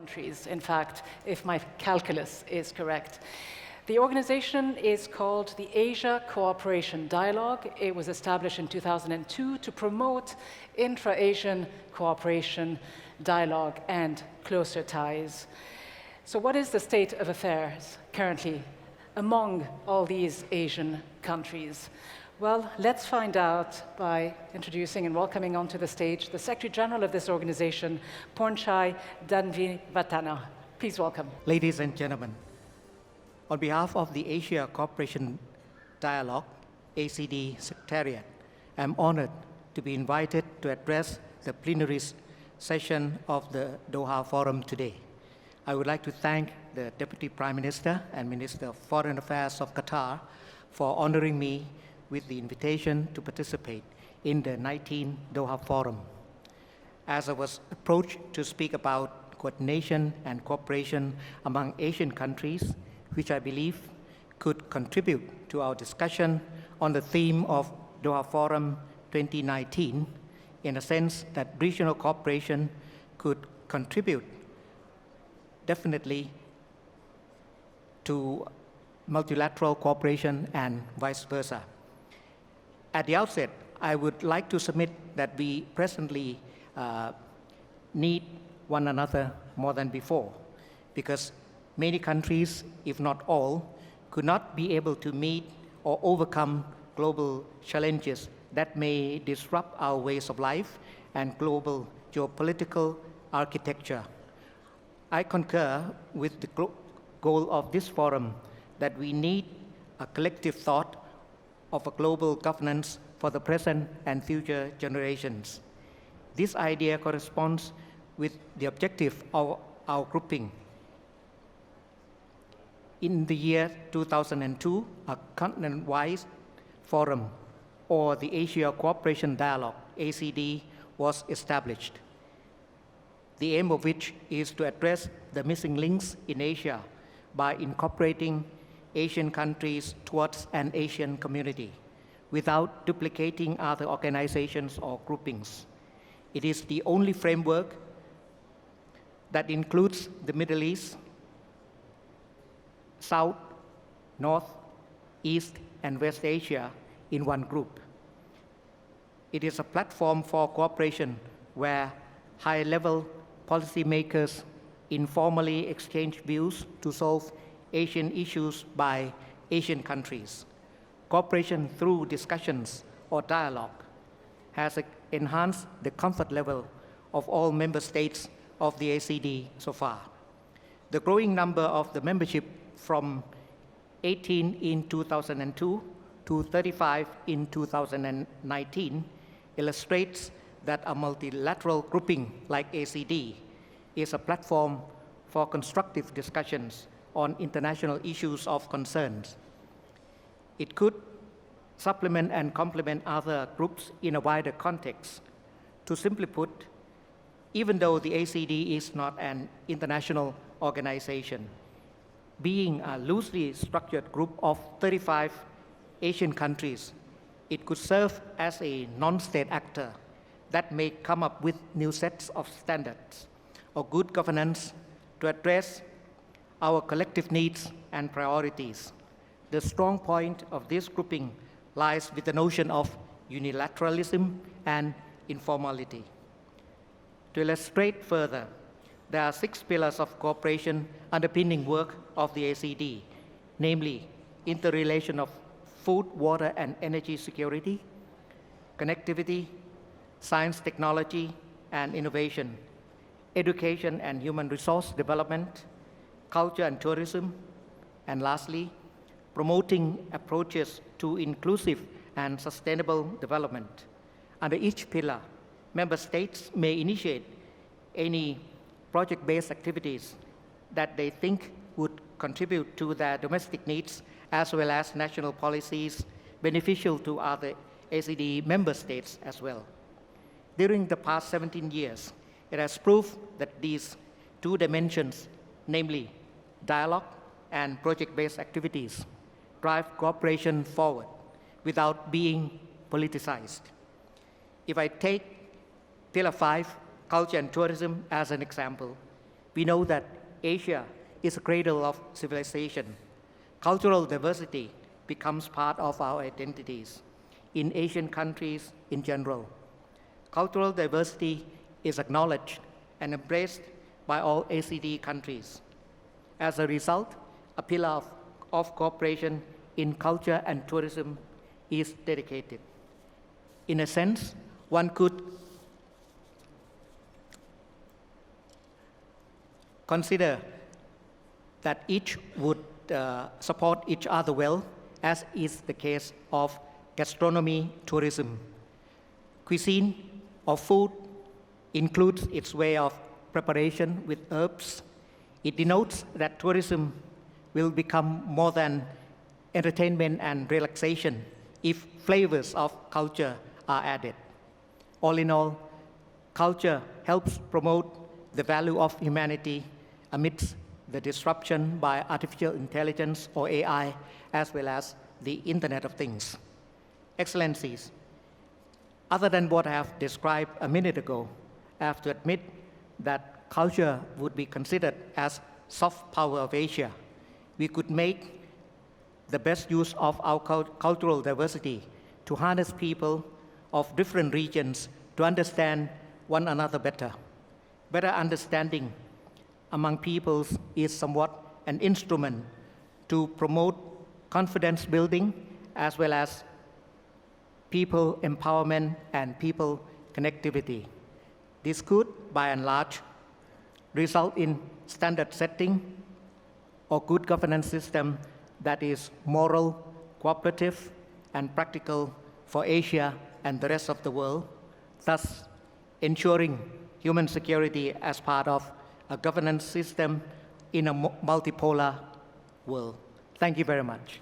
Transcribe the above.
countries, in fact, if my calculus is correct. The organization is called the Asia Cooperation Dialogue. It was established in 2002 to promote intra-Asian cooperation, dialogue, and closer ties. So what is the state of affairs currently among all these Asian countries? Well, let's find out by introducing and welcoming onto the stage the Secretary General of this organization, Pornchai Danvivathana. Please welcome. Ladies and gentlemen, on behalf of the Asia Cooperation Dialogue, ACD Secretariat, I'm honored to be invited to address the plenary session of the Doha Forum today. I would like to thank the Deputy Prime Minister and Minister of Foreign Affairs of Qatar for honoring me with the invitation to participate in the 19th Doha Forum. As I was approached to speak about coordination and cooperation among Asian countries, which I believe could contribute to our discussion on the theme of Doha Forum 2019, in a sense that regional cooperation could contribute definitely to multilateral cooperation and vice versa. At the outset, I would like to submit that we presently need one another more than before, because many countries, if not all, could not be able to meet or overcome global challenges that may disrupt our ways of life and global geopolitical architecture. I concur with the goal of this forum that we need a collective thought of a global governance for the present and future generations. This idea corresponds with the objective of our grouping. In the year 2002, a continent-wide forum, or the Asia Cooperation Dialogue, ACD, was established. The aim of which is to address the missing links in Asia by incorporating Asian countries towards an Asian community without duplicating other organizations or groupings. It is the only framework that includes the Middle East, South, North, East, and West Asia in one group. It is a platform for cooperation where high-level policymakers informally exchange views to solve Asian issues by Asian countries. Cooperation through discussions or dialogue has enhanced the comfort level of all member states of the ACD so far. The growing number of the membership from 18 in 2002 to 35 in 2019 illustrates that a multilateral grouping like ACD is a platform for constructive discussions on international issues of concern. It could supplement and complement other groups in a wider context. To simply put, even though the ACD is not an international organization, being a loosely structured group of 35 Asian countries, it could serve as a non-state actor that may come up with new sets of standards or good governance to address our collective needs and priorities. The strong point of this grouping lies with the notion of unilateralism and informality. To illustrate further, there are 6 pillars of cooperation underpinning work of the ACD, namely interrelation of food, water, and energy security, connectivity, science, technology, and innovation, education and human resource development, culture and tourism, and lastly, promoting approaches to inclusive and sustainable development. Under each pillar, member states may initiate any project-based activities that they think would contribute to their domestic needs as well as national policies beneficial to other ACD member states as well. During the past 17 years, it has proved that these 2 dimensions, namely dialogue and project-based activities, drive cooperation forward without being politicized. If I take Pillar 5, culture and tourism, as an example, We know that Asia is a cradle of civilization. Cultural diversity becomes part of our identities in Asian countries in general. Cultural diversity is acknowledged and embraced by all ACD countries. As a result, a pillar of cooperation in culture and tourism is dedicated. In a sense, one could consider that each would support each other well, as is the case of gastronomy tourism. Cuisine or food includes its way of preparation with herbs. It denotes that tourism will become more than entertainment and relaxation if flavors of culture are added. All in all, culture helps promote the value of humanity amidst the disruption by artificial intelligence or AI, as well as the Internet of Things. Excellencies, other than what I have described a minute ago, I have to admit that culture would be considered as soft power of Asia. We could make the best use of our cultural diversity to harness people of different regions to understand one another better. Better understanding among peoples is somewhat an instrument to promote confidence building as well as people empowerment and people connectivity. This could, by and large, result in standard setting or good governance system that is moral, cooperative, and practical for Asia and the rest of the world, thus ensuring human security as part of a governance system in a multipolar world. Thank you very much.